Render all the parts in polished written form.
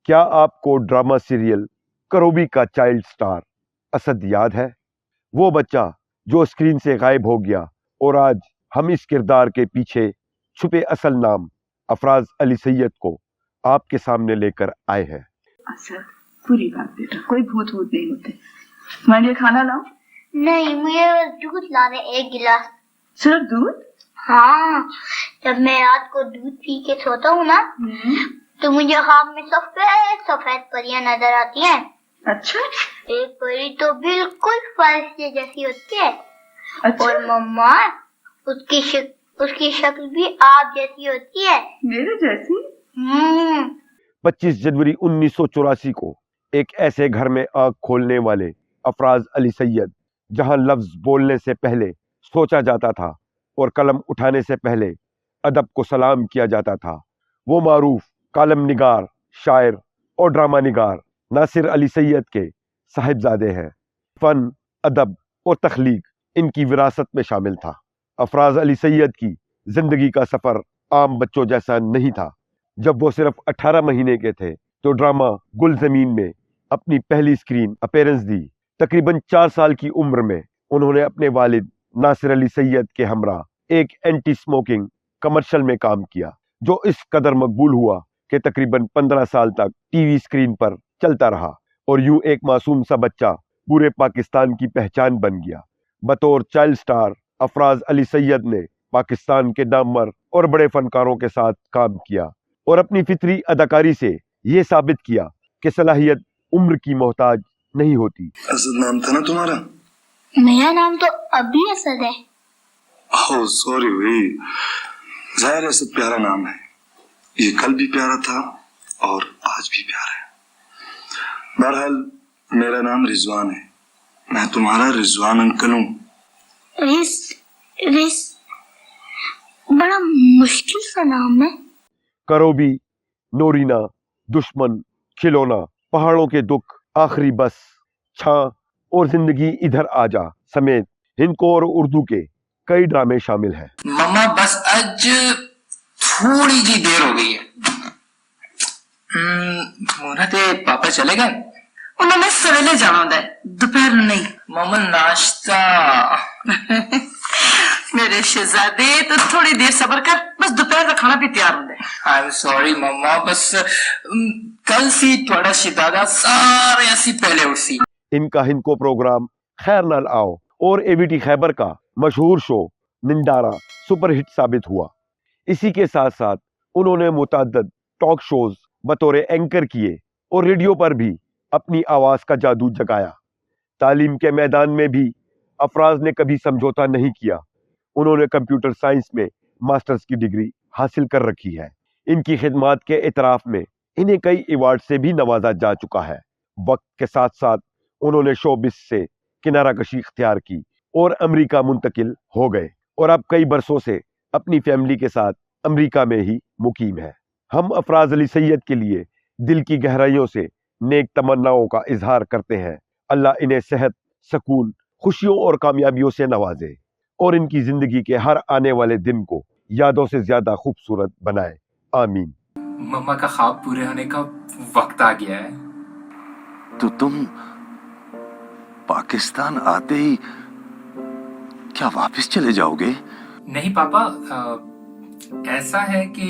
کیا آپ کو ڈرامہ سیریل کروبی کا چائلڈ سٹار اسد یاد ہے؟ وہ بچہ جو اسکرین سے غائب ہو گیا اور آج ہم اس کردار کے پیچھے چھپے اصل نام افراز علی سید کو آپ کے سامنے لے کر آئے ہیں۔ اچھا پوری بات بیٹا، کوئی بھوت نہیں ہوتے۔ تمہارے لیے کھانا لاؤ؟ نہیں، مجھے دودھ لا دے 1 گلاس۔ صرف دودھ؟ ہاں، جب میں رات کو دودھ پی کے سوتا ہوں نا تو مجھے خواب میں سفید سفید پریاں نظر آتی ہیں۔ اچھا، ایک پری تو بالکل فرشتے جیسی ہوتی ہے، اچھا، اور مما اس کی شکل بھی آپ جیسی ہوتی ہے، میرے جیسی؟ 25 جنوری 1984 کو ایک ایسے گھر میں آنکھ کھولنے والے افراز علی سید، جہاں لفظ بولنے سے پہلے سوچا جاتا تھا اور قلم اٹھانے سے پہلے ادب کو سلام کیا جاتا تھا۔ وہ معروف کالم نگار، شاعر اور ڈرامہ نگار ناصر علی سید کے صاحبزادے ہیں۔ فن، ادب اور تخلیق ان کی وراثت میں شامل تھا۔ افراز علی سید کی زندگی کا سفر عام بچوں جیسا نہیں تھا۔ جب وہ صرف 18 مہینے کے تھے تو ڈرامہ گل زمین میں اپنی پہلی اسکرین اپیرنس دی۔ تقریباً 4 سال کی عمر میں انہوں نے اپنے والد ناصر علی سید کے ہمراہ ایک اینٹی سموکنگ کمرشل میں کام کیا، جو اس قدر مقبول ہوا کہ تقریباً 15 سال تک ٹی وی اسکرین پر چلتا رہا، اور یوں ایک معصوم سا بچہ پورے پاکستان کی پہچان بن گیا۔ بطور چائلڈ سٹار افراز علی سید نے پاکستان کے نامور اور بڑے فنکاروں کے ساتھ کام کیا اور اپنی فطری اداکاری سے یہ ثابت کیا کہ صلاحیت عمر کی محتاج نہیں ہوتی۔ اسد نام تھا نا تمہارا؟ میرا نام تو ابھی اسد ہے۔ اوہ سوری بھائی، ظاہر اسد پیارا نام ہے، یہ کل بھی پیارا تھا اور آج بھی پیارا ہے۔ بہرحال میرا نام رضوان ہے، میں تمہارا رضوان انکل ہوں۔ رس بڑا مشکل سا نام ہے۔ کروبی، نورینا، دشمن، کھلونا، پہاڑوں کے دکھ، آخری بس، چھاں اور زندگی ادھر آجا سمیت ہندکو اور اردو کے کئی ڈرامے شامل ہیں۔ مما بس اج تھوڑی جی دیر ہو گئی ہے، مونا تے پاپا چلے گئے؟ انہوں نے سویرے جانا ہے، دوپہر نہیں۔ ماما ناشتہ۔ میرے شہزادے تو تھوڑی دیر صبر کر، بس دوپہر کا کھانا بھی تیار ہوں گے۔ آئی ایم سوری مما، بس کل سی تھوڑا شدادا سارے اسی پہلے اٹھ سی۔ ان کا ہندکو پروگرام خیر نال آؤ اور اے وی ٹی خیبر کا مشہور شو ننڈارا سپر ہٹ ثابت ہوا۔ اسی کے ساتھ ساتھ انہوں نے متعدد ٹاک شوز بطور اینکر کیے اور ریڈیو پر بھی اپنی آواز کا جادو جگایا۔ تعلیم کے میدان میں بھی افراز نے کبھی سمجھوتا نہیں کیا۔ انہوں نے کمپیوٹر سائنس میں ماسٹرز کی ڈگری حاصل کر رکھی ہے۔ ان کی خدمات کے اعتراف میں انہیں کئی ایوارڈ سے بھی نوازا جا چکا ہے۔ وقت کے ساتھ ساتھ انہوں نے شوبز سے کنارہ کشی اختیار کی اور امریکہ منتقل ہو گئے، اور اب کئی برسوں سے اپنی فیملی کے ساتھ امریکہ میں ہی مقیم ہے۔ ہم افراز علی سید کے لیے دل کی گہرائیوں سے نیک تمناؤں کا اظہار کرتے ہیں۔ اللہ انہیں صحت، سکون، خوشیوں اور کامیابیوں سے نوازے اور ان کی زندگی کے ہر آنے والے دن کو یادوں سے زیادہ خوبصورت بنائے، آمین۔ مما کا خواب پورے ہونے کا وقت آ گیا ہے۔ تو تم پاکستان آتے ہی کیا واپس چلے جاؤ گے؟ نہیں پاپا، ایسا ہے کہ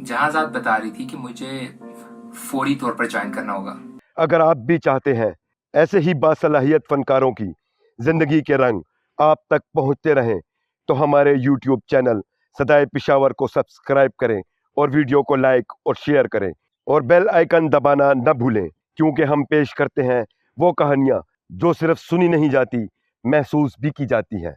جہازات بتا رہی تھی کہ مجھے فوری طور پر جوائن کرنا ہوگا۔ اگر آپ بھی چاہتے ہیں ایسے ہی باصلاحیت فنکاروں کی زندگی کے رنگ آپ تک پہنچتے رہیں تو ہمارے یوٹیوب چینل صدائے پشاور کو سبسکرائب کریں اور ویڈیو کو لائک اور شیئر کریں اور بیل آئیکن دبانا نہ بھولیں، کیونکہ ہم پیش کرتے ہیں وہ کہانیاں جو صرف سنی نہیں جاتی، محسوس بھی کی جاتی ہیں۔